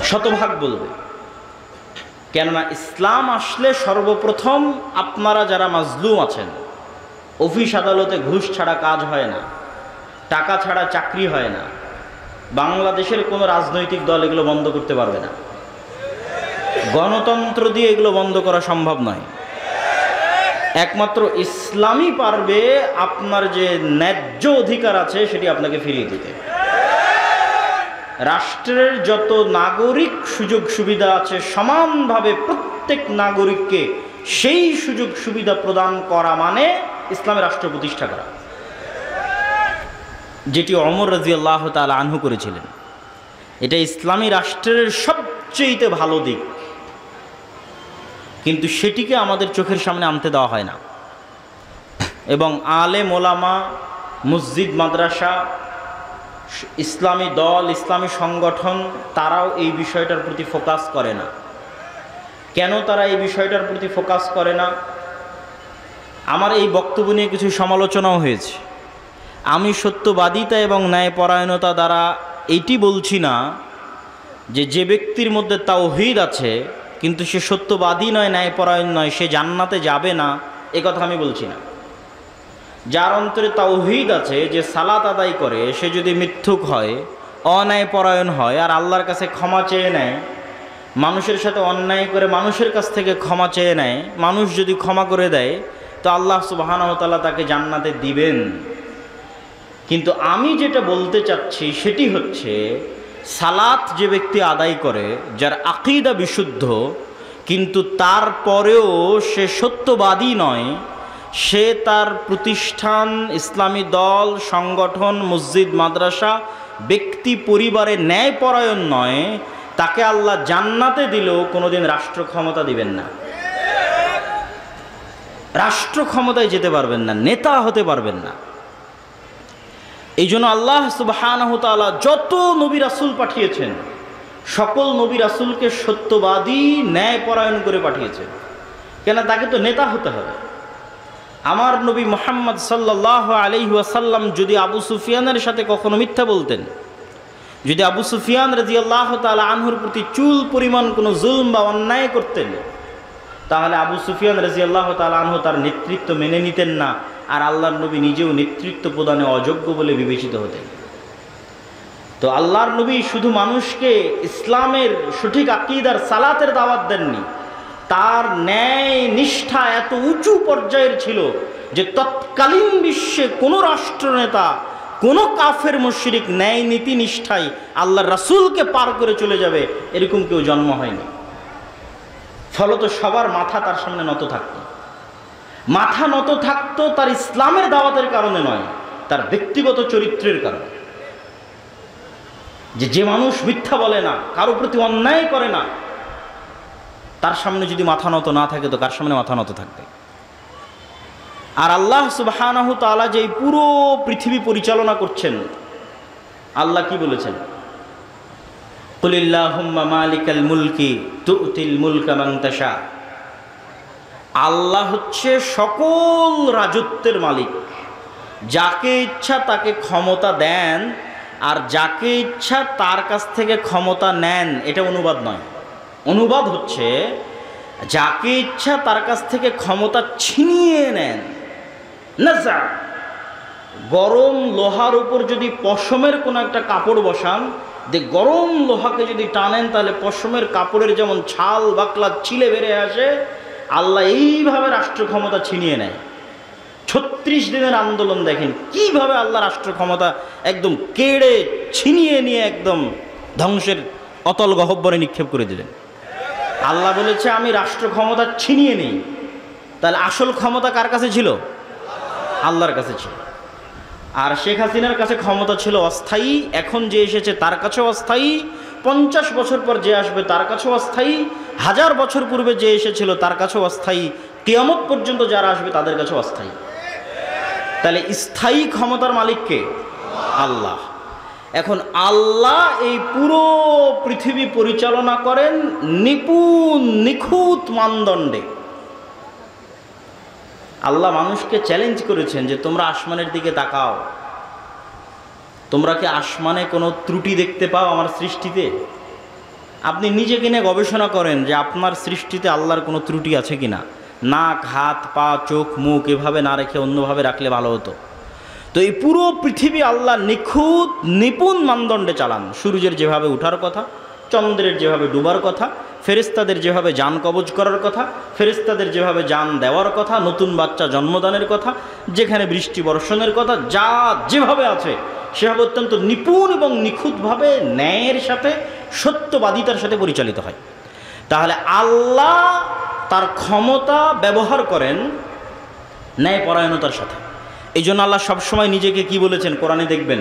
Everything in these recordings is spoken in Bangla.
শতভাগ বলবে। কেননা ইসলাম আসলে সর্বপ্রথম আপনারা যারা মাজলুম আছেন, অফিস আদালতে ঘুষ ছাড়া কাজ হয় না, টাকা ছাড়া চাকরি হয় না, বাংলাদেশের কোনো রাজনৈতিক দল এগুলো বন্ধ করতে পারবে না, গণতন্ত্র দিয়ে এগুলো বন্ধ করা সম্ভব নয়। একমাত্র ইসলামই পারবে আপনার যে ন্যায্য অধিকার আছে সেটি আপনাকে ফিরিয়ে দিতে। রাষ্ট্রের যত নাগরিক সুযোগ সুবিধা আছে সমানভাবে প্রত্যেক নাগরিককে সেই সুযোগ সুবিধা প্রদান করা মানে ইসলামের রাষ্ট্র প্রতিষ্ঠা করা, যেটি ওমর রাদিয়াল্লাহু তাআলা আনহু করেছিলেন। এটা ইসলামী রাষ্ট্রের সবচেয়ে ভালো দিক, কিন্তু সেটিকে আমাদের চোখের সামনে আনতে দেওয়া হয় না। এবং আলেম ওলামা, মসজিদ মাদ্রাসা, ইসলামী দল, ইসলামী সংগঠন তারাও এই বিষয়টার প্রতি ফোকাস করে না। কেন তারা এই বিষয়টার প্রতি ফোকাস করে না? আমার এই বক্তব্য নিয়ে কিছু সমালোচনাও হয়েছে। আমি সত্যবাদিতা এবং ন্যায়পরায়ণতা দ্বারা এইটি বলছি না যে ব্যক্তির মধ্যে তাওহীদ আছে কিন্তু সে সত্যবাদী নয়, ন্যায়পরায়ণ নয়, সে জান্নাতে যাবে না, এ কথা আমি বলছি না। যার অন্তরে তাওহীদ আছে, যে সালাত আদায় করে, সে যদি মিথ্যুক হয়, অন্যায়পরায়ণ হয় আর আল্লাহর কাছে ক্ষমা চেয়ে নেয়, মানুষের সাথে অন্যায় করে মানুষের কাছ থেকে ক্ষমা চেয়ে নেয়, মানুষ যদি ক্ষমা করে দেয় তো আল্লাহ সুবহানাহু ওয়া তাআলা তাকে জান্নাতে দিবেন। কিন্তু আমি যেটা বলতে চাচ্ছি সেটি হচ্ছে, সালাত যে ব্যক্তি আদায় করে, যার আকীদা বিশুদ্ধ কিন্তু তারপরেও সে সত্যবাদী নয়, সে তার প্রতিষ্ঠান, ইসলামী দল, সংগঠন, মসজিদ মাদ্রাসা, ব্যক্তি পরিবারে ন্যায়পরায়ণ নয়, তাকে আল্লাহ জান্নাতে দিলেও কোনোদিন রাষ্ট্র ক্ষমতা দিবেন না, রাষ্ট্র ক্ষমতায় যেতে পারবেন না, নেতা হতে পারবেন না। এই জন্য আল্লাহ সুবহানাহু তাআলা যত নবী রাসূল পাঠিয়েছেন সকল নবী রাসূলকে সত্যবাদী, ন্যায়পরায়ণ করে পাঠিয়েছেন। কেন? তাকে তো নেতা হতে হবে। আমার নবী মুহাম্মদ সাল্লাল্লাহু আলাইহি ওয়াসাল্লাম যদি আবু সুফিয়ানের সাথে কখনো মিথ্যা বলতেন, যদি আবু সুফিয়ান রাদিয়াল্লাহু তাআলা আনহুর প্রতি চুল পরিমাণ কোনো জুলম বা অন্যায় করতেন, তাহলে আবু সুফিয়ান রাদিয়াল্লাহু তাআলা আনহু তার নেতৃত্ব মেনে নিতেন না, আর আল্লাহর নবী নিজেও নেতৃত্ব প্রদানে অযোগ্য বলে বিবেচিত হতেন। তো আল্লাহর নবী শুধু মানুষকে ইসলামের সঠিক আকীদার, সালাতের দাওয়াত দেননি, তার ন্যায় নিষ্ঠা এত উঁচু পর্যায়ের ছিল যে তৎকালীন বিশ্বে কোনো রাষ্ট্রনেতা, কোনো কাফের মুশরিক ন্যায় নীতি নিষ্ঠায় আল্লাহর রাসূলকে পার করে চলে যাবে এরকম কেউ জন্ম হয়নি। ফলত সবার মাথা তার সামনে নত থাকত। মাথা নত থাকতো তার ইসলামের দাওয়াতের কারণে নয়, তার ব্যক্তিগত চরিত্রের কারণে। যে মানুষ মিথ্যা বলে না, কারো প্রতি অন্যায় করে না, তার সামনে যদি মাথা নত না থাকে তো কার সামনে মাথা নত থাকবে? আর আল্লাহ সুবহানাহু তাআলা যে পুরো পৃথিবী পরিচালনা করছেন, আল্লাহ কি বলেছেন? কুলিল্লাহুম্মা মালিকাল মুলকি তুতিল মুলকা মান তাশা। আল্লাহ হচ্ছে সকল রাজত্বের মালিক, যাকে ইচ্ছা তাকে ক্ষমতা দেন, আর যাকে ইচ্ছা তার কাছ থেকে ক্ষমতা নেন। এটা অনুবাদ নয়, অনুবাদ হচ্ছে যাকে ইচ্ছা তার কাছ থেকে ক্ষমতা ছিনিয়ে নেন। নাজা, গরম লোহার উপর যদি পশমের কোনো একটা কাপড় বসান, গরম লোহাকে যদি টানেন তাহলে পশমের কাপড়ের যেমন ছাল বাকলা ছিলে বেড়ে আসে, আল্লাহ এইভাবে রাষ্ট্র ক্ষমতা ছিনিয়ে নেয়। 36 দিনের আন্দোলন দেখেন কিভাবে আল্লাহ রাষ্ট্র ক্ষমতা একদম কেড়ে ছিনিয়ে নিয়ে একদম ধ্বংসের অতল গহ্বরে নিক্ষেপ করে দিলেন। আল্লাহ বলেছে আমি রাষ্ট্র ক্ষমতা ছিনিয়ে নেই। তাহলে আসল ক্ষমতা কার কাছে ছিল? আল্লাহর কাছে ছিল। আর শেখ হাসিনার কাছে ক্ষমতা ছিল অস্থায়ী, এখন যে এসেছে তার কাছেও অস্থায়ী, 50 বছর পর যে আসবে তার কাছেও অস্থায়ী, 1000 বছর পূর্বে যে এসেছিল তার কাছেও অস্থায়ী, কিয়ামত পর্যন্ত যারা আসবে তাদের কাছেও অস্থায়ী। তাহলে স্থায়ী ক্ষমতার মালিক কে? আল্লাহ। এখন আল্লাহ এই পুরো পৃথিবী পরিচালনা করেন নিপুণ নিখুঁত মানদণ্ডে। আল্লাহ মানুষকে চ্যালেঞ্জ করেছেন যে তোমরা আসমানের দিকে তাকাও, তোমরা কি আসমানে কোনো ত্রুটি দেখতে পাও আমার সৃষ্টিতে? আপনি নিজেকে নিয়ে গবেষণা করেন যে আপনার সৃষ্টিতে আল্লাহর কোনো ত্রুটি আছে কি না। নাক, হাত, পা, চোখ, মুখ এভাবে না রেখে অন্যভাবে রাখলে ভালো হতো। তো এই পুরো পৃথিবী আল্লাহ নিখুঁত নিপুণ মানদণ্ডে চালান। সূর্যের যেভাবে ওঠার কথা, চন্দ্রের যেভাবে ডুবার কথা, ফেরেশতাদের যেভাবে যান কবজ করার কথা, ফেরেশতাদের যেভাবে যান দেওয়ার কথা, নতুন বাচ্চা জন্মদানের কথা, যেখানে বৃষ্টি বর্ষণের কথা, যা যেভাবে আছে সেভাবে অত্যন্ত নিপুণ এবং নিখুঁতভাবে ন্যায়ের সাথে, সত্যবাদিতার সাথে পরিচালিত হয়। তাহলে আল্লাহ তার ক্ষমতা ব্যবহার করেন ন্যায়পরায়ণতার সাথে। এই জন্য আল্লাহ সবসময় নিজেকে কি বলেছেন কোরআনে দেখবেন,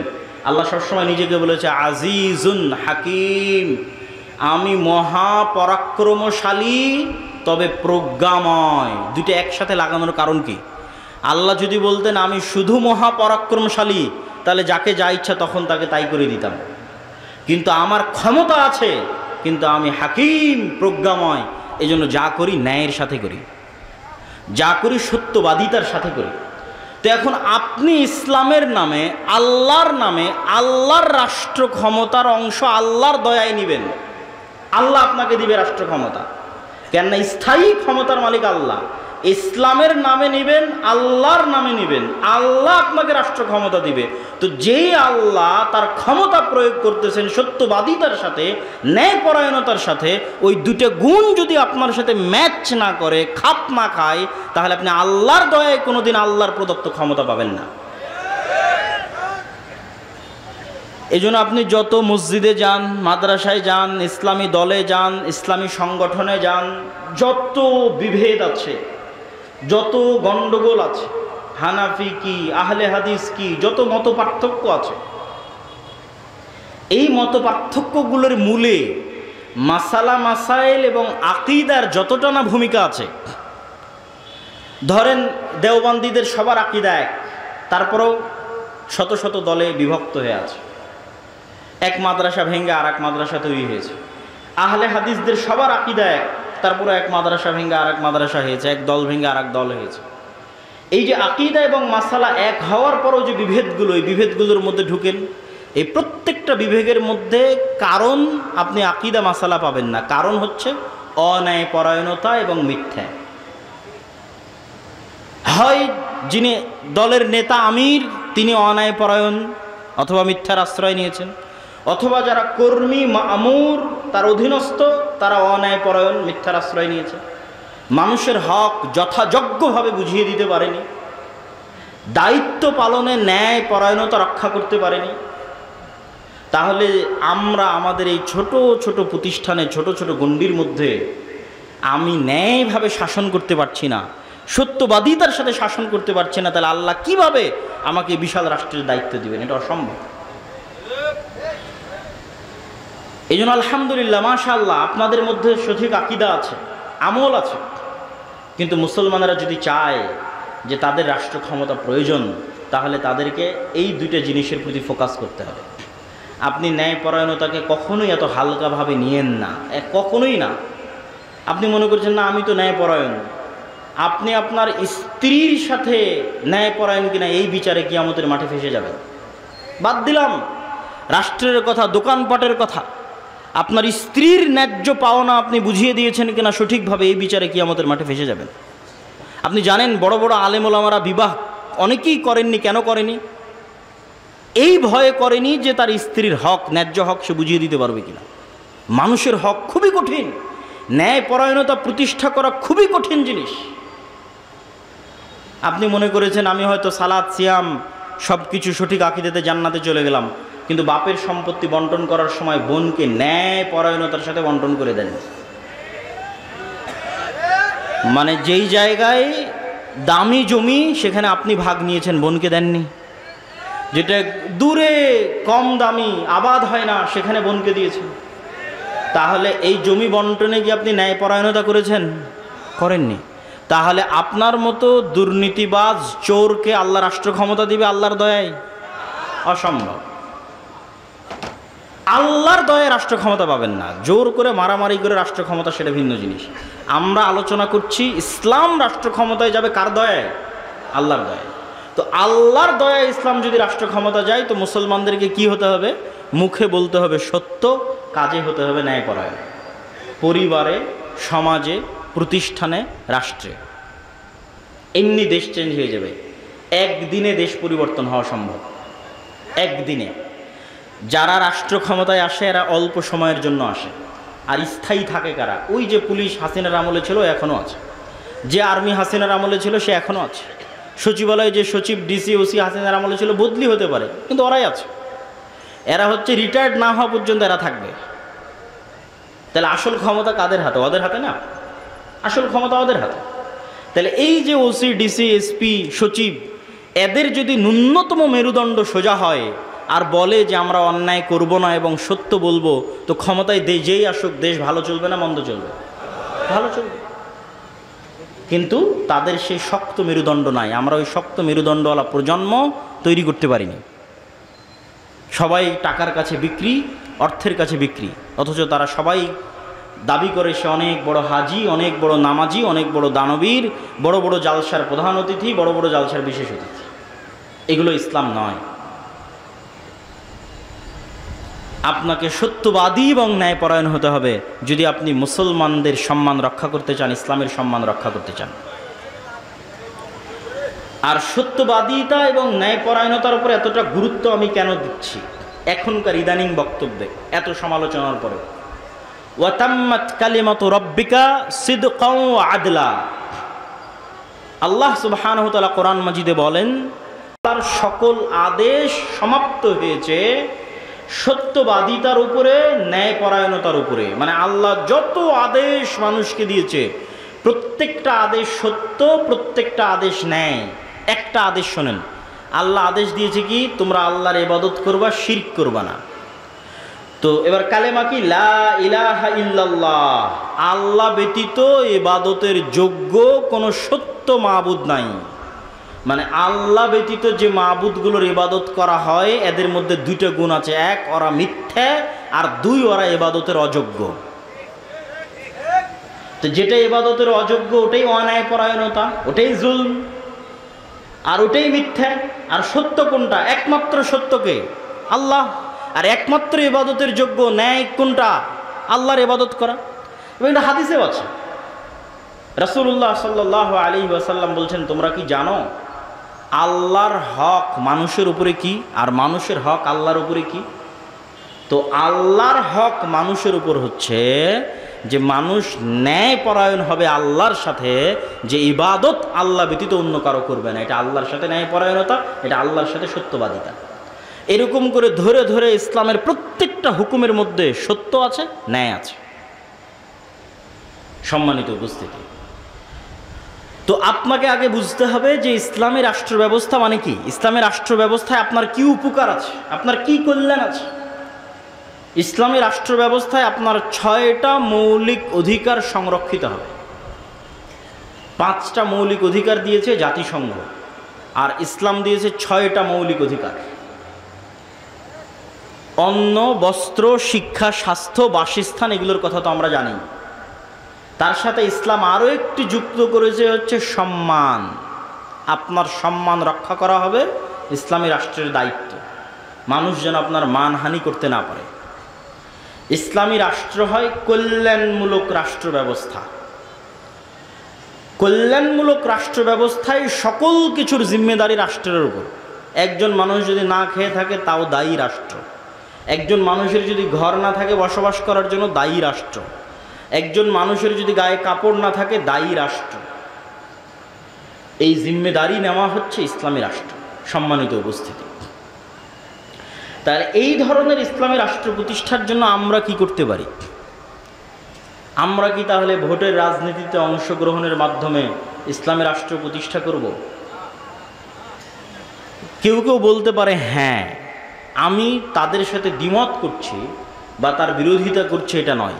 আল্লাহ সবসময় নিজেকে বলেছে আজিজুন হাকিম, আমি মহাপরাক্রমশালী তবে প্রজ্ঞাময়। দুটো একসাথে লাগানোর কারণ কি? আল্লাহ যদি বলতেন আমি শুধু মহাপরাক্রমশালী, তাহলে যাকে যা ইচ্ছা তখন তাকে তাই করে দিতাম। কিন্তু আমার ক্ষমতা আছে, কিন্তু আমি হাকিম, প্রজ্ঞাময়। এই জন্য যা করি ন্যায়ের সাথে করি, যা করি সত্যবাদিতার সাথে করি। তো এখন আপনি ইসলামের নামে, আল্লাহর নামে, আল্লাহর রাষ্ট্র ক্ষমতার অংশ আল্লাহর দয়ায় নেবেন। আল্লাহ আপনাকে দিবে রাষ্ট্র ক্ষমতা, কেননা স্থায়ী ক্ষমতার মালিক আল্লাহ। ইসলামের নামে নেবেন, আল্লাহর নামে নেবেন, আল্লাহ আপনাকে রাষ্ট্র ক্ষমতা দিবে। তো যেই আল্লাহ তার ক্ষমতা প্রয়োগ করতেছেন সত্যবাদিতার সাথে, ন্যায়পরায়ণতার সাথে, ওই দুটো গুণ যদি আপনার সাথে ম্যাচ না করে, খাপ না খায়, তাহলে আপনি আল্লাহর দয়ায় কোনোদিন আল্লাহর প্রদত্ত ক্ষমতা পাবেন না। এই জন্য আপনি যত মসজিদে যান, মাদ্রাসায় যান, ইসলামী দলে যান, ইসলামী সংগঠনে যান, যত বিভেদ আছে, যত গণ্ডগোল আছে, হানাফি কি, আহলে হাদিস কি, যত মত পার্থক্য আছে, এই মত পার্থক্যগুলোর মূলে মাসালা মাসাইল এবং আকিদার যতটা না ভূমিকা আছে। ধরেন দেওবন্দীদের সবার আকিদা এক, তারপরেও শত শত দলে বিভক্ত হয়ে আছে। এক মাদ্রাসা ভেঙে আর এক মাদ্রাসা তৈরি হয়েছে। আহলে হাদিসদের সবার আকিদা এক, তারপরে এক মাদ্রাসা ভেঙে আর এক মাদ্রাসা হয়েছে, এক দল ভেঙে আর এক দল হয়েছে। এই যে আকিদা এবং মাসালা এক হওয়ার পরও যে বিভেদগুলো, এই বিভেদগুলোর মধ্যে ঢুকেন, এই প্রত্যেকটা বিভেদের মধ্যে কারণ আপনি আকিদা মাসালা পাবেন না। কারণ হচ্ছে অন্যায়পরায়ণতা এবং মিথ্যা। হয় যিনি দলের নেতা আমির তিনি অন্যায়পরায়ণ অথবা মিথ্যার আশ্রয় নিয়েছেন, অথবা যারা কর্মী মামুর তার অধীনস্থ তারা অন্যায়পরায়ণ, মিথ্যার আশ্রয় নিয়েছে। মানুষের হক যথাযোগ্যভাবে বুঝিয়ে দিতে পারেনি, দায়িত্ব পালনে ন্যায়পরায়ণতা রক্ষা করতে পারেনি। তাহলে আমরা আমাদের এই ছোট ছোট প্রতিষ্ঠানে, ছোট ছোট গণ্ডির মধ্যে আমি ন্যায়ভাবে শাসন করতে পারছি না, সত্যবাদিতার সাথে শাসন করতে পারছি না, তাহলে আল্লাহ কিভাবে আমাকে বিশাল রাষ্ট্রের দায়িত্ব দিবেন? এটা অসম্ভব। এই জন্য আলহামদুলিল্লাহ, মাশাআল্লাহ, আপনাদের মধ্যে সঠিক আকীদা আছে, আমল আছে। কিন্তু মুসলমানেরা যদি চায় যে তাদের রাষ্ট্র ক্ষমতা প্রয়োজন, তাহলে তাদেরকে এই দুইটা জিনিসের প্রতি ফোকাস করতে হবে। আপনি ন্যায়পরায়ণতাকে কখনোই এত হালকাভাবে নিয়েন না, কখনোই না। আপনি মনে করছেন না আমি তো ন্যায়পরায়ণ, আপনি আপনার স্ত্রীর সাথে ন্যায়পরায়ণ কিনা এই বিচারে কিয়ামতের মাঠে ফেসে যাবেন। বাদ দিলাম রাষ্ট্রের কথা, দোকানপাটের কথা, আপনার স্ত্রীর ন্যায্য পাওনা আপনি বুঝিয়ে দিয়েছেন কিনা সঠিকভাবে, এই বিচারে কিয়ামতের মাঠে ফেসে যাবেন। আপনি জানেন বড় বড় আলেম ওলামারা বিবাহ অনেকেই করেননি। কেন করেনি? এই ভয়ে করেনি যে তার স্ত্রীর হক, ন্যায্য হক সে বুঝিয়ে দিতে পারবে কিনা। মানুষের হক খুবই কঠিন, ন্যায়পরায়ণতা প্রতিষ্ঠা করা খুবই কঠিন জিনিস। আপনি মনে করেছেন আমি হয়তো সালাত, সিয়াম সব কিছু সঠিক আকীদাতে জান্নাতে চলে গেলাম, কিন্তু বাপের সম্পত্তি বন্টন করার সময় বোনকে ন্যায়পরায়ণতার সাথে বন্টন করে দেন। মানে যেই জায়গায় দামি জমি সেখানে আপনি ভাগ নিয়েছেন, বোনকে দেননি। যেটা দূরে কম দামি, আবাদ হয় না, সেখানে বোনকে দিয়েছেন। তাহলে এই জমি বন্টনে কি আপনি ন্যায়পরায়ণতা করেছেন? করেননি। তাহলে আপনার মতো দুর্নীতিবাজ চোরকে আল্লাহ রাষ্ট্র ক্ষমতা দিবে আল্লাহর দয়ায়? অসম্ভব। আল্লাহর দয়ায় রাষ্ট্র ক্ষমতা পাবেন না। জোর করে মারামারি করে রাষ্ট্র ক্ষমতা সেটা ভিন্ন জিনিস। আমরা আলোচনা করছি ইসলাম রাষ্ট্র ক্ষমতায় যাবে কার দয়ায়? আল্লাহর দয়ায়। তো আল্লাহর দয়ায় ইসলাম যদি রাষ্ট্র ক্ষমতা যায়, তো মুসলমানদেরকে কি হতে হবে? মুখে বলতে হবে সত্য, কাজে হতে হবে ন্যায়পরায়ণ। পরিবারে, সমাজে, প্রতিষ্ঠানে, রাষ্ট্রে। এমনি দেশ চেঞ্জ হয়ে যাবে। একদিনে দেশ পরিবর্তন হওয়া সম্ভব, একদিনে। যারা রাষ্ট্র ক্ষমতায় আসে এরা অল্প সময়ের জন্য আসে, আর স্থায়ী থাকে কারা? ওই যে পুলিশ হাসিনার আমলে ছিল এখনও আছে, যে আর্মি হাসিনার আমলে ছিল সে এখনও আছে, সচিবালয়ে যে সচিব, ডিসি, ওসি হাসিনার আমলে ছিল বদলি হতে পারে, কিন্তু ওরাই আছে। এরা হচ্ছে রিটায়ার্ড না হওয়া পর্যন্ত এরা থাকবে। তাহলে আসল ক্ষমতা কাদের হাতে? ওদের হাতে না, আসল ক্ষমতা ওদের হাতে। তাহলে এই যে ওসি, ডিসি, এসপি, সচিব, এদের যদি ন্যূনতম মেরুদণ্ড সোজা হয় আর বলে যে আমরা অন্যায় করব না এবং সত্য বলবো, তো ক্ষমতায় যেই আসুক দেশ ভালো চলবে না মন্দ চলবে? ভালো চলবে। কিন্তু তাদের সেই শক্ত মেরুদণ্ড নাই। আমরা ওই শক্ত মেরুদণ্ডওয়ালা প্রজন্ম তৈরি করতে পারিনি। সবাই টাকার কাছে বিক্রি, অর্থের কাছে বিক্রি, অথচ তারা সবাই দাবি করে সে অনেক বড় হাজি, অনেক বড় নামাজি, অনেক বড় দানবীর, বড় বড় জালসার প্রধান অতিথি, বড় বড় জালসার বিশেষ অতিথি। এগুলো ইসলাম নয়। আপনাকে সত্যবাদী এবং ন্যায়পরায়ণ হতে হবে যদি আপনি মুসলমানদের সম্মান রক্ষা করতে চান, ইসলামের সম্মান রক্ষা করতে চান। আর সত্যবাদিতা এবং ন্যায়পরায়ণতার উপর এতটা গুরুত্ব আমি কেন দিচ্ছি এখনকার ইদানিং বক্তব্যে, এত সমালোচনার পরে? ওয়াতাম্মাত কালিমাতু রাব্বিকা সিদকাও ওয়া আদলা। আল্লাহ সুবহানাহু ওয়া তাআলা কোরআন মাজিদে বলেন, তার সকল আদেশ সমাপ্ত হয়েছে সত্যবাদিতার উপরে, ন্যায়পরায়ণতার উপরে। মানে আল্লাহ যত আদেশ মানুষকে দিয়েছে প্রত্যেকটা আদেশ সত্য, প্রত্যেকটা আদেশ ন্যায়। একটা আদেশ শোনেন, আল্লাহ আদেশ দিয়েছে কি? তোমরা আল্লাহর ইবাদত করবা, শিরক করবা না। তো এবার কালেমা কি? লা ইলাহা ইল্লাল্লাহ। আল্লাহ ব্যতীত ইবাদতের যোগ্য কোনো সত্য মাবুদ নাই। মানে আল্লাহ ব্যতীত যে মাবুদগুলোর ইবাদত করা হয় এদের মধ্যে দুইটা গুণ আছে, এক ওরা মিথ্যা, আর দুই ওরা ইবাদতের অযোগ্য। তো যেটা ইবাদতের অযোগ্য ওটাই অন্যায়পরায়ণতা, ওটাই জুলম, আর ওটাই মিথ্যা। আর সত্য কোনটা? একমাত্র সত্যকে আল্লাহ। আর একমাত্র ইবাদতের যোগ্য ন্যায় কোনটা? আল্লাহর ইবাদত করা। এবং এটা হাদিসেও আছে। রাসূলুল্লাহ সাল্লাল্লাহু আলাইহি ওয়াসাল্লাম বলছেন, তোমরা কি জানো আল্লাহর হক মানুষের উপরে কি, আর মানুষের হক আল্লাহর উপরে কি? তো আল্লাহর হক মানুষের উপর হচ্ছে যে মানুষ ন্যায়পরায়ণ হবে আল্লাহর সাথে, যে ইবাদত আল্লাহ ব্যতীত অন্য কারো করবে না। এটা আল্লাহর সাথে ন্যায়পরায়ণতা, এটা আল্লাহর সাথে সত্যবাদিতা। এরকম করে ধরে ধরে ইসলামের প্রত্যেকটা হুকুমের মধ্যে সত্য আছে, ন্যায় আছে। সম্মানিত উপস্থিতি, তো আপনাকে আগে বুঝতে হবে যে ইসলামী রাষ্ট্র ব্যবস্থা মানে কি। ইসলামী রাষ্ট্র ব্যবস্থায় আপনার কি উপকার আছে, আপনার কি কল্যাণ আছে। ইসলামী রাষ্ট্র ব্যবস্থায় আপনার 6টা মৌলিক অধিকার সংরক্ষিত হবে। 5টা মৌলিক অধিকার দিয়েছে জাতিসংঘ, আর ইসলাম দিয়েছে 6টা মৌলিক অধিকার। অন্ন, বস্ত্র, শিক্ষা, স্বাস্থ্য, বাসস্থান, এগুলোর কথা তো আমরা জানি। তার সাথে ইসলাম আরও একটি যুক্ত করেছে হচ্ছে সম্মান। আপনার সম্মান রক্ষা করা হবে, ইসলামী রাষ্ট্রের দায়িত্ব। মানুষ যেন আপনার মানহানি করতে না পারে। ইসলামী রাষ্ট্র হয় কল্যাণমূলক রাষ্ট্র ব্যবস্থা। কল্যাণমূলক রাষ্ট্র ব্যবস্থায় সকল কিছুর জিম্মেদারি রাষ্ট্রের উপর। একজন মানুষ যদি না খেয়ে থাকে তাও দায়ী রাষ্ট্র। একজন মানুষের যদি ঘর না থাকে বসবাস করার জন্য দায়ী রাষ্ট্র। একজন মানুষের যদি গায়ে কাপড় না থাকে দায়ী রাষ্ট্র। এই জিম্মেদারি নেওয়া হচ্ছে ইসলামী রাষ্ট্র। সম্মানিত উপস্থিতি, তাহলে এই ধরনের ইসলামী রাষ্ট্র প্রতিষ্ঠার জন্য আমরা কি করতে পারি? আমরা কি তাহলে ভোটের রাজনীতিতে অংশগ্রহণের মাধ্যমে ইসলামী রাষ্ট্র প্রতিষ্ঠা করব? কেউ কেউ বলতে পারে হ্যাঁ, আমি তাদের সাথে দ্বিমত করছি বা তার বিরোধিতা করছি, এটা নয়।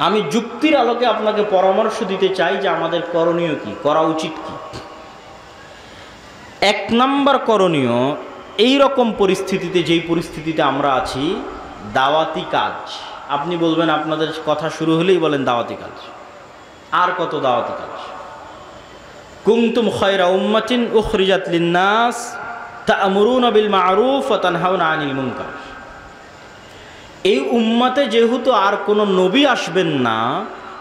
আমি যুক্তির আলোকে আপনাকে পরামর্শ দিতে চাই যে আমাদের করণীয় কি, করা উচিত কি। 1 নাম্বার করণীয়, এই রকম পরিস্থিতিতে, যেই পরিস্থিতিতে আমরা আছি, দাওয়াতি কাজ। আপনি বলবেন, আপনাদের কথা শুরু হলেই বলেন দাওয়াতি কাজ। আর কত দাওয়াতি কাজ? কুনতুম খায়রা উম্মাতিন উখরিজাত লিন-নাস তা'মুরুনা বিল মা'রুফ ওয়া তানহাউনা আনিল মুনকার। এই উম্মতে যেহেতু আর কোনো নবী আসবেন না,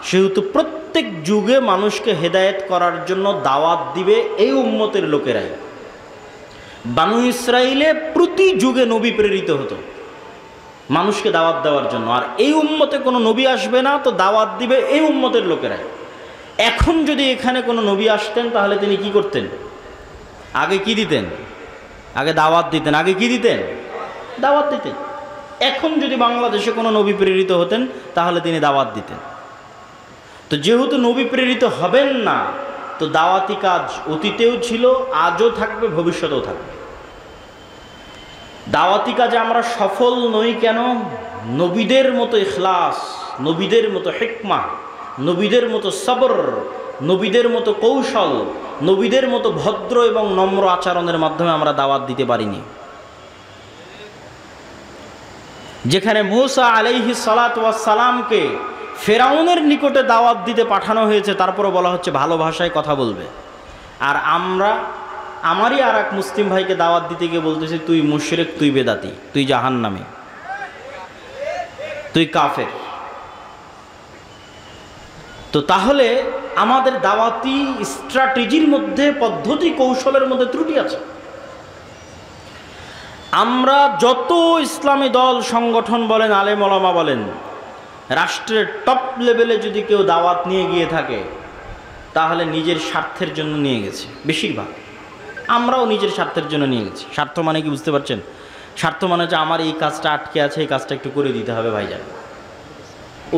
সেহেতু প্রত্যেক যুগে মানুষকে হেদায়েত করার জন্য দাওয়াত দিবে এই উম্মতের লোকেরাই। বানু ইসরাইলে প্রতি যুগে নবী প্রেরিত হতো মানুষকে দাওয়াত দেওয়ার জন্য, আর এই উম্মতে কোনো নবী আসবে না, তো দাওয়াত দিবে এই উম্মতের লোকেরাই। এখন যদি এখানে কোনো নবী আসতেন তাহলে তিনি কি করতেন? আগে কি দিতেন? আগে দাওয়াত দিতেন। আগে কি দিতেন? দাওয়াত দিতেন। এখন যদি বাংলাদেশে কোনো নবী প্রেরিত হতেন তাহলে তিনি দাওয়াত দিতেন। তো যেহেতু নবী প্রেরিত হবেন না, তো দাওয়াতি কাজ অতীতেও ছিল, আজও থাকবে, ভবিষ্যতেও থাকবে। দাওয়াতি কাজে আমরা সফল নই কেন? নবীদের মতো ইখলাস, নবীদের মতো হিকমা, নবীদের মতো সবর, নবীদের মতো কৌশল, নবীদের মতো ভদ্র এবং নম্র আচরণের মাধ্যমে আমরা দাওয়াত দিতে পারিনি। যেখানে মূসা আলাইহিস সালাতু ওয়াস সালামকে ফেরাউনের নিকটে দাওয়াত দিতে পাঠানো হয়েছে, তারপরে বলা হচ্ছে ভালো ভাষায় কথা বলবে, আর আমরা আমারই আর এক মুসলিম ভাইকে দাওয়াত দিতে গিয়ে বলতেছি তুই মুশরিক, তুই বেদাতি, তুই জাহান্নামী, তুই কাফের। তো তাহলে আমাদের দাওয়াতি স্ট্র্যাটেজির মধ্যে, পদ্ধতি কৌশলের মধ্যে ত্রুটি আছে। আমরা যত ইসলামী দল সংগঠন বলেন, আলেম ওলামা বলেন, রাষ্ট্রের টপ লেভেলে যদি কেউ দাওয়াত নিয়ে গিয়ে থাকে তাহলে নিজের স্বার্থের জন্য নিয়ে গেছে বেশিরভাগ। আমরাও নিজের স্বার্থের জন্য নিয়ে গেছি। স্বার্থ মানে কি বুঝতে পারছেন? স্বার্থ মানে যে আমার এই কাজটা আটকে আছে, এই কাজটা একটু করে দিতে হবে ভাইজান।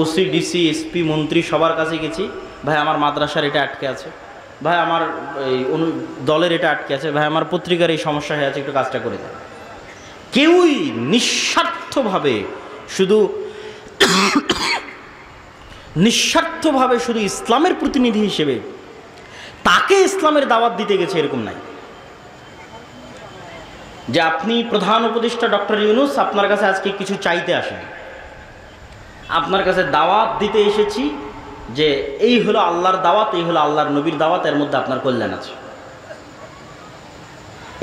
ওসি, ডিসি, এসপি, মন্ত্রী সবার কাছে গেছি, ভাই আমার মাদ্রাসার এটা আটকে আছে, ভাই আমার এই দলের এটা আটকে আছে, ভাই আমার পত্রিকার এই সমস্যা হয়ে আছে, একটু কাজটা করে দেন। কেউই নিঃস্বার্থভাবে শুধু ইসলামের প্রতিনিধি হিসেবে তাকে ইসলামের দাওয়াত দিতে গেছে এরকম নাই। যে আপনি প্রধান উপদেষ্টা ডক্টর ইউনূস, আপনার কাছে আজকে কিছু চাইতে আসেন, আপনার কাছে দাওয়াত দিতে এসেছি যে এই হলো আল্লাহর দাওয়াত, এই হলো আল্লাহর নবীর দাওয়াত, এর মধ্যে আপনার কল্যাণ আছে।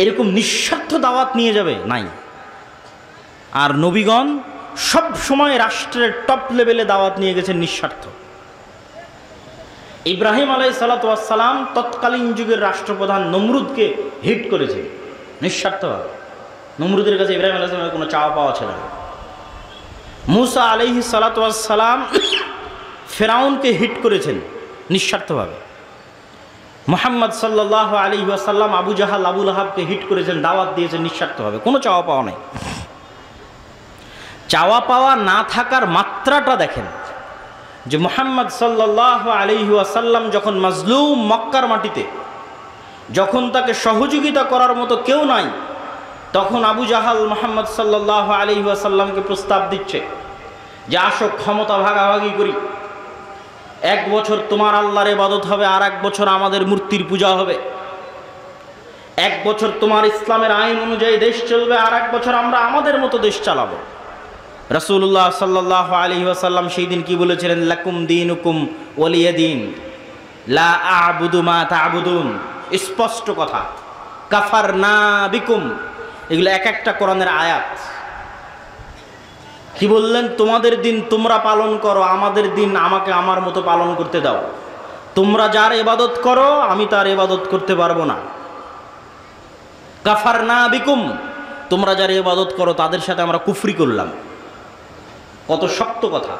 এরকম নিঃস্বার্থ দাওয়াত নিয়ে যাবে নাই। আর নবীগণ সব সময় রাষ্ট্রের টপ লেভেলে দাওয়াত নিয়ে গেছেন নিঃস্বার্থ। ইব্রাহিম আলাইহিস সালাতু ওয়াস সালাম তৎকালীন যুগের রাষ্ট্রপ্রধান নমরুদকে হিট করেছেন নিঃস্বার্থভাবে। নমরুদের কাছে ইব্রাহিম আলাইহিস সালামের কোনো চাওয়া পাওয়া ছিল না। মূসা আলাইহিস সালাতু ওয়াস সালাম ফেরাউনকে হিট করেছেন নিঃস্বার্থভাবে। মুহাম্মদ সাল্লাল্লাহু আলাইহি ওয়াসাল্লাম আবু জাহাল, আবু লাহাবকে হিট করেছেন, দাওয়াত দিয়েছেন নিঃস্বার্থভাবে, কোনো চাওয়া পাওয়া নাই। চাওয়া পাওয়া না থাকার মাত্রাটা দেখেন যে মুহাম্মদ সাল্লাল্লাহু আলাইহি ওয়াসাল্লাম যখন মাজলুম মক্কার মাটিতে, যখন তাকে সহযোগিতা করার মতো কেউ নাই, তখন আবু জাহাল মুহাম্মদ সাল্লাল্লাহু আলাইহি ওয়াসাল্লামকে প্রস্তাব দিচ্ছে যে আসো ক্ষমতা ভাগাভাগি করি, 1 বছর তোমার আল্লাহর ইবাদত হবে, আর 1 বছর আমাদের মূর্তির পূজা হবে। 1 বছর তোমার ইসলামের আইন অনুযায়ী দেশ চলবে, আর 1 বছর আমরা আমাদের মতো দেশ চালাবো। রাসূলুল্লাহ সাল্লাল্লাহু আলাইহি ওয়াসাল্লাম সেই দিন কি বলেছিলেন? লাকুম দীনুকুম ওয়ালিয়া দীন, লা আ'বুদু মা তা'বুদুন। স্পষ্ট কথা, কাফারনা বিকুম, এগুলো এক একটা কোরআনের আয়াত। কি বললেন? তোমাদের দিন তোমরা পালন করো, আমাদের দিন আমাকে আমার মতো পালন করতে দাও। তোমরা যার ইবাদত করো আমি তার ইবাদত করতে পারবো না। কাফারনা বিকুম, তোমরা যার ইবাদত করো তাদের সাথে আমরা কুফরি করলাম। কত শক্ত কথা।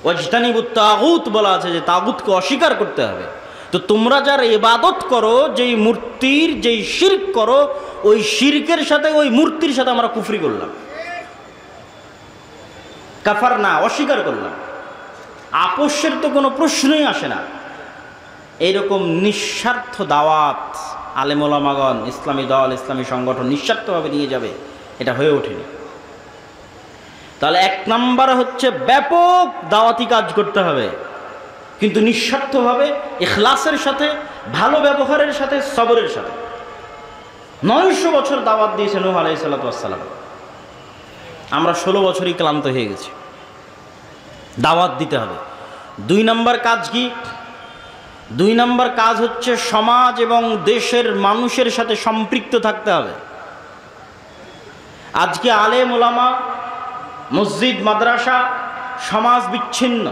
ওয়াজতানিবুত তাগুত বলা আছে যে তাগুতকে অস্বীকার করতে হবে। তো তোমরা যার ইবাদত করো, যেই মূর্তির, যেই শিরক করো, ওই শিরকের সাথে, ওই মূর্তির সাথে আমরা কুফরি করলাম। কাফার না, অস্বীকার করলাম। আপোষের তো কোনো প্রশ্নই আসে না। এইরকম নিঃস্বার্থ দাওয়াত আলেম ওলামাগণ, ইসলামী দল, ইসলামী সংগঠন নিঃস্বার্থভাবে নিয়ে যাবে, এটা হয়ে ওঠেনি। তাহলে 1 নাম্বার হচ্ছে ব্যাপক দাওয়াতি কাজ করতে হবে, কিন্তু নিঃস্বার্থভাবে, ইখলাসের সাথে, ভালো ব্যবহারের সাথে, সবরের সাথে। 900 বছর দাওয়াত দিয়েছেন নূহ আলাইহিস সালাতু ওয়াস সালাম। আমরা 16 বছরই ক্লান্ত হয়ে গেছি। দাওয়াত দিতে হবে। 2 নাম্বার কাজ কি? 2 নাম্বার কাজ হচ্ছে সমাজ এবং দেশের মানুষের সাথে সম্পৃক্ত থাকতে হবে। আজকে আলেম ওলামা মসজিদ মাদ্রাসা সমাজ বিচ্ছিন্ন,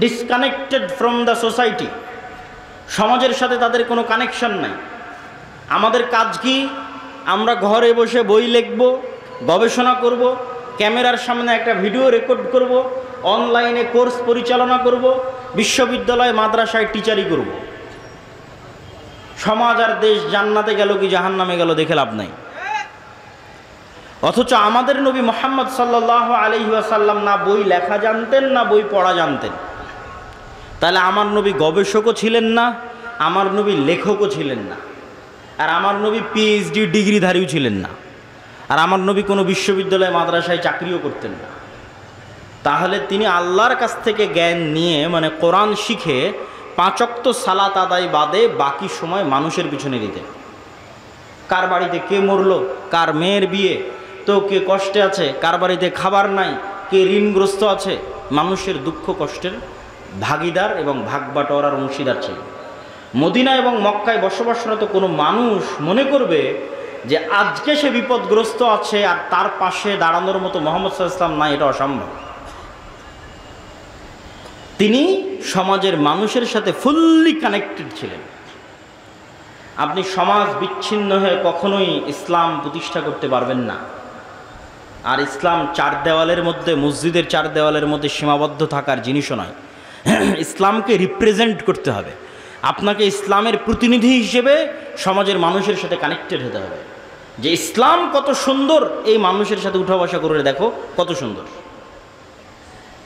ডিসকানেক্টেড ফ্রম দ্য সোসাইটি। সমাজের সাথে তাদের কোনো কানেকশন নাই। আমাদের কাজ কি? আমরা ঘরে বসে বই লিখব, গবেষণা করব, ক্যামেরার সামনে একটা ভিডিও রেকর্ড করব, অনলাইনে কোর্স পরিচালনা করব, বিশ্ববিদ্যালয় মাদ্রাসায় টিচারি করব। সমাজ আর দেশ জান্নাতে গেল কি জাহান্নামে গেল দেখে লাভ নাই। অথচ আমাদের নবী মুহাম্মদ সাল্লাল্লাহু আলাইহি ওয়াসাল্লাম না বই লেখা জানতেন, না বই পড়া জানতেন। তাহলে আমার নবী গবেষকও ছিলেন না, আমার নবী লেখকও ছিলেন না, আর আমার নবী পিএইচডি ডিগ্রিধারীও ছিলেন না, আর আমার নবী কোনো বিশ্ববিদ্যালয় মাদ্রাসায় চাকরিও করতেন না। তাহলে তিনি আল্লাহর কাছ থেকে জ্ঞান নিয়ে, মানে কোরআন শিখে 5 ওয়াক্ত সালাত আদায় বাদে বাকি সময় মানুষের পিছনে দিতেন। কার বাড়িতে কে মরলো, কার মেয়ের বিয়ে, তো কে কষ্টে আছে, কার বাড়িতে খাবার নাই, কে ঋণগ্রস্ত আছে, মানুষের দুঃখ কষ্টের ভাগিদার এবং ভাগবাটোয়ারার অংশীদার ছিল। মদিনা এবং মক্কায় বসবাসরত কোনো মানুষ মনে করবে যে আজকে সে বিপদগ্রস্ত আছে আর তার পাশে দাঁড়ানোর মতো মুহাম্মদ সাল্লাল্লাহু আলাইহি ওয়াসাল্লাম নাই, এটা অসম্ভব। তিনি সমাজের মানুষের সাথে ফুললি কানেক্টেড ছিলেন। আপনি সমাজ বিচ্ছিন্ন হয়ে কখনোই ইসলাম প্রতিষ্ঠা করতে পারবেন না। আর ইসলাম 4 দেওয়ালের মধ্যে, মসজিদের 4 দেওয়ালের মধ্যে সীমাবদ্ধ থাকার জিনিসও নয়। ইসলামকে রিপ্রেজেন্ট করতে হবে। আপনাকে ইসলামের প্রতিনিধি হিসেবে সমাজের মানুষের সাথে কানেক্টেড হতে হবে, যে ইসলাম কত সুন্দর, এই মানুষের সাথে উঠা বসা করে দেখো কত সুন্দর।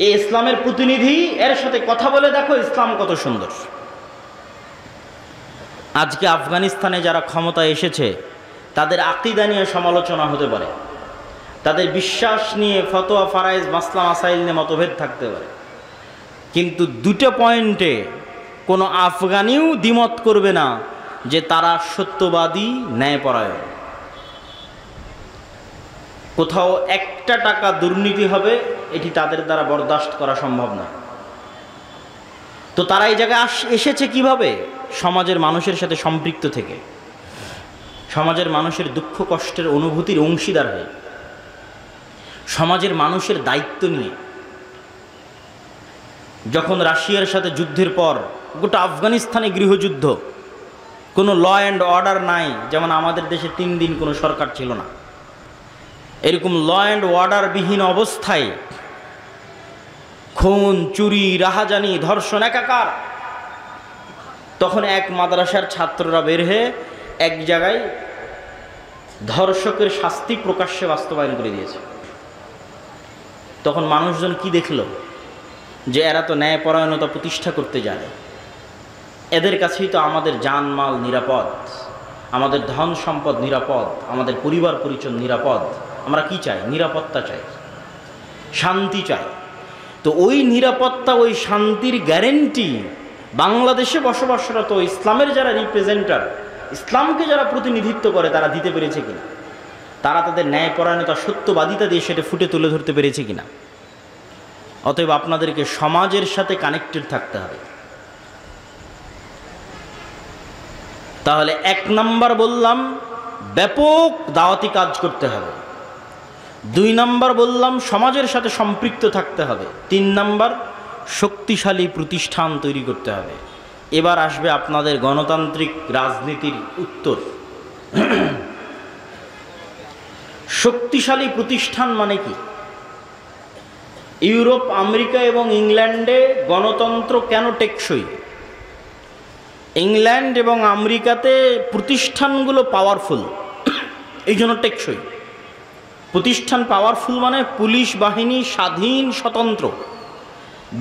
এই ইসলামের প্রতিনিধি, এর সাথে কথা বলে দেখো ইসলাম কত সুন্দর। আজকে আফগানিস্তানে যারা ক্ষমতায় এসেছে তাদের আকীদা নিয়ে সমালোচনা হতে পারে, তাদের বিশ্বাস নিয়ে ফতোয়া ফারায়েজ মাসলা মাসাইল নিয়ে মতভেদ থাকতে পারে, কিন্তু 2টা পয়েন্টে কোনো আফগানিও দ্বিমত করবে না যে তারা সত্যবাদী, ন্যায়পরায়ণ। কোথাও 1টা টাকা দুর্নীতি হবে, এটি তাদের দ্বারা বরদাস্ত করা সম্ভব না। তো তারা এই জায়গায় এসেছে কিভাবে? সমাজের মানুষের সাথে সম্পৃক্ত থেকে, সমাজের মানুষের দুঃখ কষ্টের অনুভূতির অংশীদার হয়ে, সমাজের মানুষের দায়িত্ব নিয়ে। যখন রাশিয়ার সাথে যুদ্ধের পর গোটা আফগানিস্তানে গৃহযুদ্ধ, কোনো ল অ্যান্ড অর্ডার নাই, যেমন আমাদের দেশে 3 দিন কোনো সরকার ছিল না, এরকম ল অ্যান্ড অর্ডার বিহীন অবস্থায় খুন, চুরি, রাহাজানি, ধর্ষণ একাকার। তখন এক মাদ্রাসার ছাত্ররা বের হয়ে এক জায়গায় ধর্ষকের শাস্তি প্রকাশ্যে বাস্তবায়ন করে দিয়েছে। তখন মানুষজন কি দেখল, যে এরা তো ন্যায়পরায়ণতা প্রতিষ্ঠা করতে জানে, এদের কাছেই তো আমাদের জানমাল নিরাপদ, আমাদের ধন সম্পদ নিরাপদ, আমাদের পরিবার পরিজন নিরাপদ। আমরা কি চাই? নিরাপত্তা চাই, শান্তি চাই। তো ওই নিরাপত্তা, ওই শান্তির গ্যারেন্টি বাংলাদেশে বসবাসরত ইসলামের যারা রিপ্রেজেন্টার, ইসলামকে যারা প্রতিনিধিত্ব করে, তারা দিতে পেরেছে কিনা? তারা তাদের ন্যায়পরায়ণতা, সত্যবাদিতা দিয়ে সেটা ফুটে তুলে ধরতে পেরেছে কিনা? অতএব আপনাদেরকে সমাজের সাথে কানেক্টেড থাকতে হবে। তাহলে 1 নাম্বার বললাম ব্যাপক দাওয়াতি কাজ করতে হবে, 2 নাম্বার বললাম সমাজের সাথে সম্পৃক্ত থাকতে হবে, 3 নাম্বার শক্তিশালী প্রতিষ্ঠান তৈরি করতে হবে। এবার আসবে আপনাদের গণতান্ত্রিক রাজনীতির উত্তর। শক্তিশালী প্রতিষ্ঠান মানে কি? ইউরোপ, আমেরিকা এবং ইংল্যান্ডে গণতন্ত্র কেন টেকসই? ইংল্যান্ড এবং আমেরিকাতে প্রতিষ্ঠানগুলো পাওয়ারফুল, এই জন্য টেকসই। প্রতিষ্ঠান পাওয়ারফুল মানে পুলিশ বাহিনী স্বাধীন স্বতন্ত্র,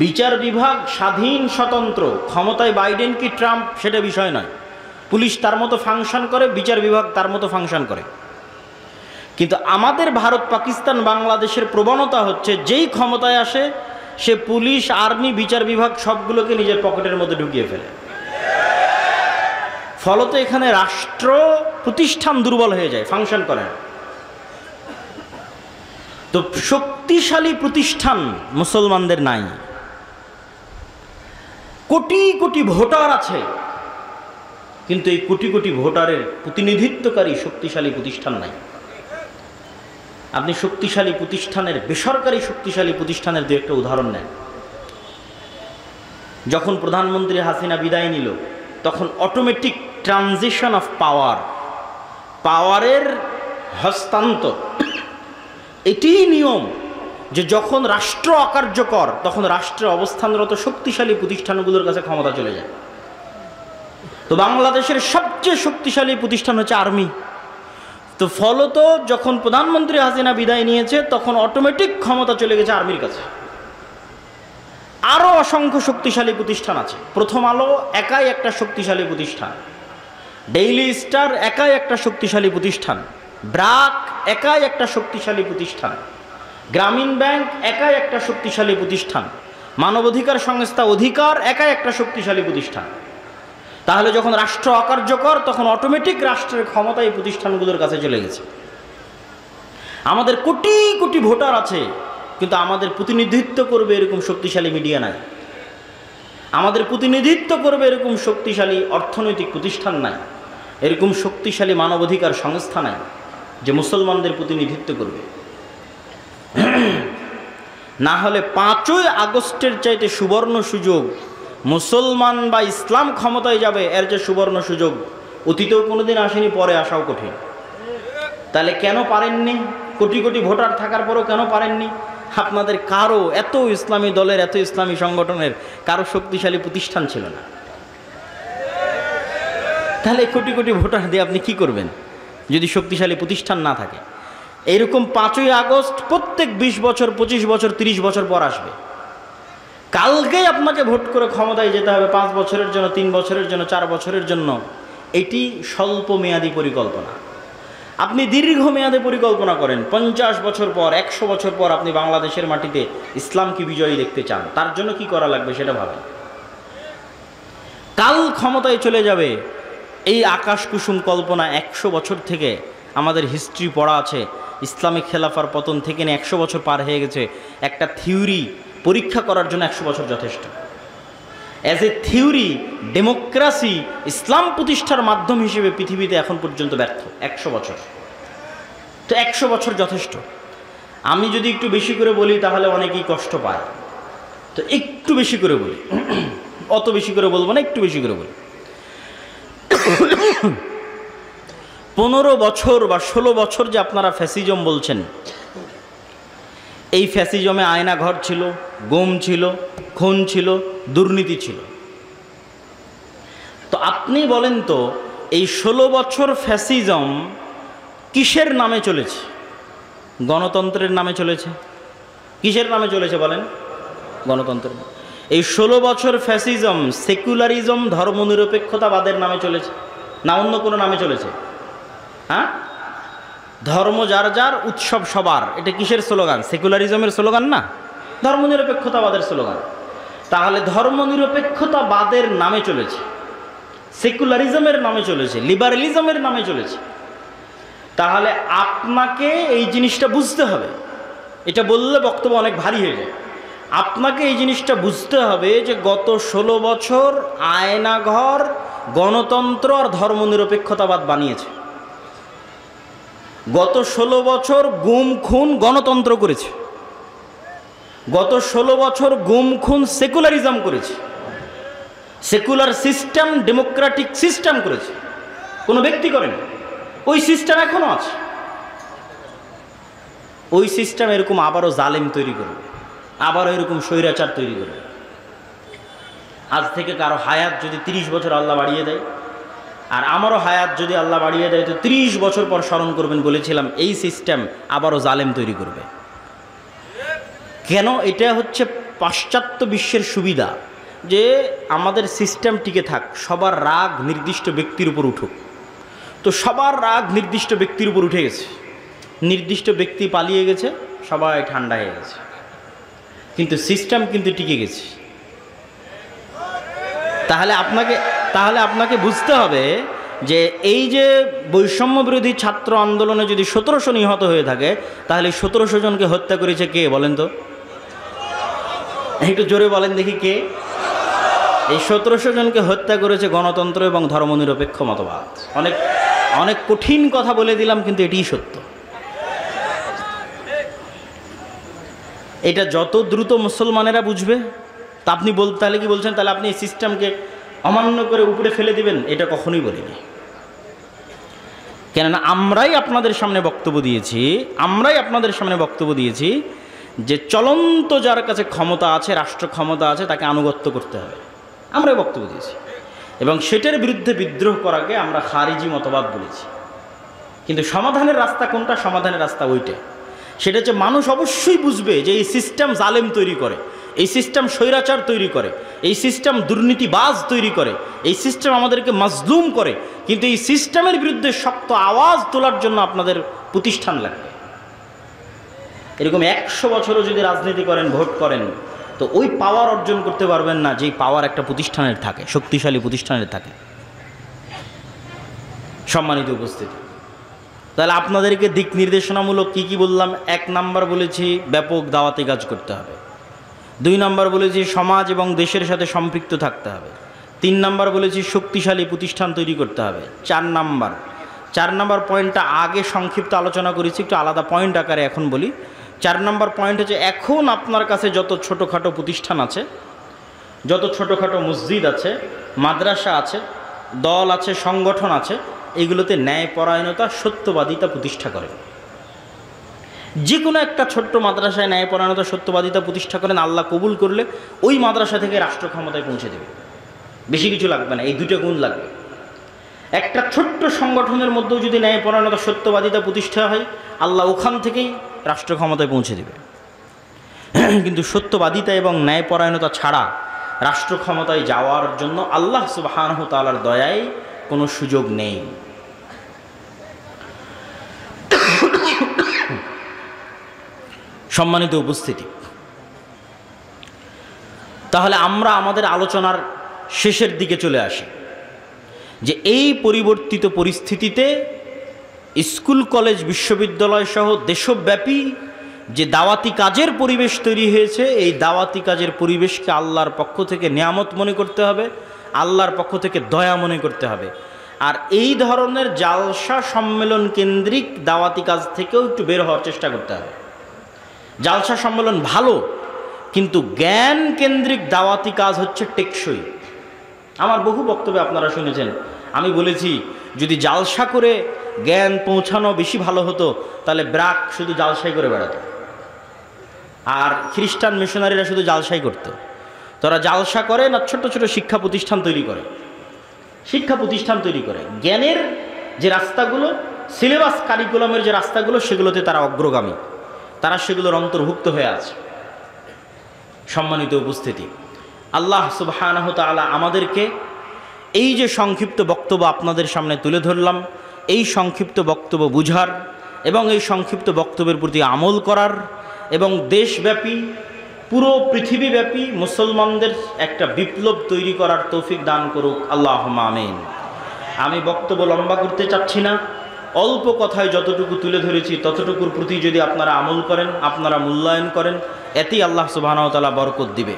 বিচার বিভাগ স্বাধীন স্বতন্ত্র। ক্ষমতায় বাইডেন কি ট্রাম্প সেটা বিষয় নয়, পুলিশ তার মতো ফাংশন করে, বিচার বিভাগ তার মতো ফাংশন করে। কিন্তু আমাদের ভারত, পাকিস্তান, বাংলাদেশের প্রবণতা হচ্ছে যেই ক্ষমতায় আসে সে পুলিশ, আর্মি, বিচার বিভাগ সবগুলোকে নিজের পকেটের মধ্যে ঢুকিয়ে ফেলে। ফলত এখানে রাষ্ট্র প্রতিষ্ঠান দুর্বল হয়ে যায়, ফাংশন করে না। তো শক্তিশালী প্রতিষ্ঠান মুসলমানদের নাই। কোটি কোটি ভোটার আছে, কিন্তু এই কোটি কোটি ভোটারের প্রতিনিধিত্বকারী শক্তিশালী প্রতিষ্ঠান নাই। আপনি শক্তিশালী প্রতিষ্ঠানের, বেসরকারি শক্তিশালী প্রতিষ্ঠানের দু একটা উদাহরণ নেন। যখন প্রধানমন্ত্রী হাসিনা বিদায় নিল, তখন অটোমেটিক ট্রানজিশন অফ পাওয়ারের হস্তান্তর, এটিই নিয়ম যে যখন রাষ্ট্র অকার্যকর তখন রাষ্ট্রের অবস্থানরত শক্তিশালী প্রতিষ্ঠানগুলোর কাছে ক্ষমতা চলে যায়। তো বাংলাদেশের সবচেয়ে শক্তিশালী প্রতিষ্ঠান হচ্ছে আর্মি। তো ফলত যখন প্রধানমন্ত্রী হাসিনা বিদায় নিয়েছে তখন অটোমেটিক ক্ষমতা চলে গেছে আর্মির কাছে। আরও অসংখ্য শক্তিশালী প্রতিষ্ঠান আছে। প্রথম আলো একাই একটা শক্তিশালী প্রতিষ্ঠান, ডেইলি স্টার একাই একটা শক্তিশালী প্রতিষ্ঠান, ব্র্যাক একাই একটা শক্তিশালী প্রতিষ্ঠান, গ্রামীণ ব্যাংক একাই একটা শক্তিশালী প্রতিষ্ঠান, মানবাধিকার সংস্থা অধিকার একাই একটা শক্তিশালী প্রতিষ্ঠান। তাহলে যখন রাষ্ট্র অকার্যকর তখন অটোমেটিক রাষ্ট্রের ক্ষমতা এই প্রতিষ্ঠানগুলোর কাছে চলে গেছে। আমাদের কোটি কোটি ভোটার আছে, কিন্তু আমাদের প্রতিনিধিত্ব করবে এরকম শক্তিশালী মিডিয়া নাই, আমাদের প্রতিনিধিত্ব করবে এরকম শক্তিশালী অর্থনৈতিক প্রতিষ্ঠান নাই, এরকম শক্তিশালী মানবাধিকার সংস্থা নাই যে মুসলমানদের প্রতিনিধিত্ব করবে। না হলে 5ই আগস্টের চাইতে সুবর্ণ সুযোগ, মুসলমান বা ইসলাম ক্ষমতায় যাবে, এর যে সুবর্ণ সুযোগ অতীতেও কোনোদিন আসেনি, পরে আসাও কঠিন। তাহলে কেন পারেননি? কোটি কোটি ভোটার থাকার পরেও কেন পারেননি? আপনাদের কারো, এত ইসলামী দলের, এত ইসলামী সংগঠনের কারো শক্তিশালী প্রতিষ্ঠান ছিল না। তাহলে কোটি কোটি ভোটার দিয়ে আপনি কি করবেন যদি শক্তিশালী প্রতিষ্ঠান না থাকে? এইরকম 5ই আগস্ট প্রত্যেক 20 বছর, 25 বছর, 30 বছর পর আসবে। কালকেই আপনাকে ভোট করে ক্ষমতায় যেতে হবে 5 বছরের জন্য, 3 বছরের জন্য, 4 বছরের জন্য। এটি স্বল্প মেয়াদী পরিকল্পনা। আপনি দীর্ঘমেয়াদে পরিকল্পনা করেন, 50 বছর পর, 100 বছর পর আপনি বাংলাদেশের মাটিতে ইসলামকে বিজয়ী দেখতে চান, তার জন্য কি করা লাগবে সেটা ভাবেন। কাল ক্ষমতায় চলে যাবে এই আকাশ কুসুম কল্পনা 100 বছর থেকে আমাদের হিস্ট্রি পড়া আছে। ইসলামিক খেলাফার পতন থেকে নিয়ে 100 বছর পার হয়ে গেছে। একটা থিওরি পরীক্ষা করার জন্য 100 বছর যথেষ্ট। অ্যাজ এ থিওরি, ডেমোক্রেসি ইসলাম প্রতিষ্ঠার মাধ্যম হিসেবে পৃথিবীতে এখন পর্যন্ত ব্যর্থ। 100 বছর, তো 100 বছর যথেষ্ট। আমি যদি একটু বেশি করে বলি তাহলে অনেকেই কষ্ট পায়, তো একটু বেশি করে বলি, অত বেশি করে বলবো না, একটু বেশি করে বলি। 15 বছর বা 16 বছর যে আপনারা ফ্যাসিজম বলছেন, এই ফ্যাসিজমে আয়নাঘর ছিল, গুম ছিল, খুন ছিল, দুর্নীতি ছিল। তো আপনি বলেন তো, এই 16 বছর ফ্যাসিজম কিসের নামে চলেছে? গণতন্ত্রের নামে চলেছে। কিসের নামে চলেছে বলেন? গণতন্ত্রের। এই 16 বছর ফ্যাসিজম সেকুলারিজম, ধর্মনিরপেক্ষতাবাদের নামে চলেছে না অন্য কোনো নামে চলেছে? হ্যাঁ, ধর্ম যার যার, উৎসব সবার, এটা কিসের স্লোগান? সেকুলারিজমের স্লোগান না, ধর্মনিরপেক্ষতাবাদের স্লোগান। তাহলে ধর্মনিরপেক্ষতাবাদের নামে চলেছে, সেকুলারিজমের নামে চলেছে, লিবারেলিজমের নামে চলেছে। তাহলে আপনাকে এই জিনিসটা বুঝতে হবে। এটা বললে বক্তব্য অনেক ভারী হয়ে যায়। আপনাকে এই জিনিসটা বুঝতে হবে যে গত 16 বছর আয়নাঘর গণতন্ত্র আর ধর্মনিরপেক্ষতাবাদ বানিয়েছে। গত 16 বছর গুম খুন গণতন্ত্র করেছে। গত 16 বছর গুম খুন সেকুলারিজম করেছে। সেকুলার সিস্টেম ডেমোক্রেটিক সিস্টেম করেছে, কোনো ব্যক্তি করেনি। ওই সিস্টেম এখনো আছে। ওই সিস্টেম এরকম আবারও জালেম তৈরি করবে, আবারও এরকম স্বৈরাচার তৈরি করবে। আজ থেকে কারো হায়াত যদি 30 বছর আল্লাহ বাড়িয়ে দেয়, আর আমারও হায়াত যদি আল্লাহ বাড়িয়ে দেয়, তো 30 বছর পর স্মরণ করবেন, বলেছিলাম এই সিস্টেম আবারও জালেম তৈরি করবে। কেন? এটা হচ্ছে পাশ্চাত্য বিশ্বের সুবিধা, যে আমাদের সিস্টেম টিকে থাক, সবার রাগ নির্দিষ্ট ব্যক্তির উপর উঠুক। তো সবার রাগ নির্দিষ্ট ব্যক্তির উপর উঠে গেছে, নির্দিষ্ট ব্যক্তি পালিয়ে গেছে, সবাই ঠান্ডা হয়ে গেছে, কিন্তু সিস্টেম কিন্তু টিকে গেছে। তাহলে আপনাকে বুঝতে হবে যে এই যে বৈষম্য বিরোধী ছাত্র আন্দোলনে যদি 1700 নিহত হয়ে থাকে, তাহলে 1700 জনকে হত্যা করেছে কে বলেন তো? একটু জোরে বলেন দেখি, কে? এই 1700 জনকে হত্যা করেছে গণতন্ত্র এবং ধর্মনিরপেক্ষ মতবাদ। অনেক অনেক কঠিন কথা বলে দিলাম, কিন্তু এটিই সত্য। এটা যত দ্রুত মুসলমানেরা বুঝবে, তা আপনি তাহলে কি বলছেন তাহলে আপনি এই সিস্টেমকে অমান্য করে উপরে ফেলে দিবেন? এটা কখনোই বলিনি। কেননা আমরাই আপনাদের সামনে বক্তব্য দিয়েছি যে চলন্ত যার কাছে ক্ষমতা আছে, রাষ্ট্র ক্ষমতা আছে, তাকে আনুগত্য করতে হবে। আমরাই বক্তব্য দিয়েছি এবং সেটার বিরুদ্ধে বিদ্রোহ করাকে আমরা খারিজি মতবাদ বলেছি। কিন্তু সমাধানের রাস্তা কোনটা? সমাধানের রাস্তা ওইটা, সেটা হচ্ছে মানুষ অবশ্যই বুঝবে যে এই সিস্টেম জালেম তৈরি করে, এই সিস্টেম স্বৈরাচার তৈরি করে, এই সিস্টেম দুর্নীতিবাজ তৈরি করে, এই সিস্টেম আমাদেরকে মাজলুম করে। কিন্তু এই সিস্টেমের বিরুদ্ধে শক্ত আওয়াজ তোলার জন্য আপনাদের প্রতিষ্ঠান লাগবে। এরকম 100 বছরও যদি রাজনীতি করেন, ভোট করেন, তো ওই পাওয়ার অর্জন করতে পারবেন না যেই পাওয়ার একটা প্রতিষ্ঠানের থাকে, শক্তিশালী প্রতিষ্ঠানের থাকে। সম্মানিত উপস্থিতি, তাহলে আপনাদেরকে দিক নির্দেশনামূলক কি বললাম? 1 নাম্বার বলেছি ব্যাপক দাওয়াতি কাজ করতে হবে, 2 নাম্বার বলেছি সমাজ এবং দেশের সাথে সম্পৃক্ত থাকতে হবে, 3 নাম্বার বলেছি শক্তিশালী প্রতিষ্ঠান তৈরি করতে হবে, 4 নাম্বার পয়েন্টটা আগে সংক্ষিপ্ত আলোচনা করেছি, একটু আলাদা পয়েন্ট আকারে এখন বলি। 4 নাম্বার পয়েন্ট হচ্ছে এখন আপনার কাছে যত ছোটোখাটো প্রতিষ্ঠান আছে, যত ছোটোখাটো মসজিদ আছে, মাদ্রাসা আছে, দল আছে, সংগঠন আছে, এগুলোতে ন্যায়পরায়ণতা, সত্যবাদিতা প্রতিষ্ঠা করেন। যে কোনো একটা ছোট্ট মাদ্রাসায় ন্যায়পরায়ণতা, সত্যবাদিতা প্রতিষ্ঠা করেন, আল্লাহ কবুল করলে ওই মাদ্রাসা থেকে রাষ্ট্র ক্ষমতায় পৌঁছে দেবে। বেশি কিছু লাগবে না, এই 2টা গুণ লাগবে। একটা ছোট্ট সংগঠনের মধ্যেও যদি ন্যায়পরায়ণতা, সত্যবাদিতা প্রতিষ্ঠা হয়, আল্লাহ ওখান থেকেই রাষ্ট্র ক্ষমতায় পৌঁছে দেবে। কিন্তু সত্যবাদিতা এবং ন্যায়পরায়ণতা ছাড়া রাষ্ট্র ক্ষমতায় যাওয়ার জন্য আল্লাহ সুবহানাহু ওয়া তাআলার দয়ায় কোনো সুযোগ নেই। সম্মানিত উপস্থিতি, তাহলে আমরা আমাদের আলোচনার শেষের দিকে চলে আসি যে এই পরিবর্তিত পরিস্থিতিতে স্কুল, কলেজ, বিশ্ববিদ্যালয় সহ দেশব্যাপী যে দাওয়াতি কাজের পরিবেশ তৈরি হয়েছে, এই দাওয়াতি কাজের পরিবেশকে আল্লাহর পক্ষ থেকে নিয়ামত মনে করতে হবে, আল্লাহর পক্ষ থেকে দয়া মনে করতে হবে। আর এই ধরনের জালসা সম্মেলন কেন্দ্রিক দাওয়াতি কাজ থেকেও একটু বের হওয়ার চেষ্টা করতে হবে। জালসা সম্মেলন ভালো, কিন্তু জ্ঞান কেন্দ্রিক দাওয়াতি কাজ হচ্ছে টেকসই। আমার বহু বক্তব্যে আপনারা শুনেছেন, আমি বলেছি যদি জালসা করে জ্ঞান পৌঁছানো বেশি ভালো হতো, তাহলে ব্রাক শুধু জালসাই করে বেড়াতো, আর খ্রিস্টান মিশনারিরা শুধু জালসাই করত। তারা জালসা করে না, ছোট ছোট শিক্ষা প্রতিষ্ঠান তৈরি করে, জ্ঞানের যে রাস্তাগুলো, সিলেবাস কারিকুলামের যে রাস্তাগুলো, সেগুলোতে তারা অগ্রগামী, তারা সেগুলোর অন্তর্ভুক্ত হয়ে আছে। সম্মানিত উপস্থিতি, আল্লাহ সুবহানাহু ওয়া তাআলা আমাদেরকে এই যে সংক্ষিপ্ত বক্তব্য আপনাদের সামনে তুলে ধরলাম, এই সংক্ষিপ্ত বক্তব্য বুঝার এবং এই সংক্ষিপ্ত বক্তব্যের প্রতি আমল করার এবং দেশব্যাপী, পুরো পৃথিবীব্যাপী মুসলমানদের একটা বিপ্লব তৈরি করার তৌফিক দান করুক, আল্লাহুম্মা আমিন। আমি বক্তব্য লম্বা করতে চাচ্ছি না, অল্প কথায় যতটুকু তুলে ধরেছি ততটুকুর প্রতি যদি আপনারা আমল করেন, আপনারা মূল্যায়ন করেন, এতেই আল্লাহ সুবহানাহু ওয়া তাআলা বরকত দিবে।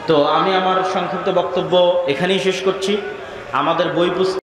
তো আমি আমার সংক্ষিপ্ত বক্তব্য এখানেই শেষ করছি। আমাদের বই পুস্তক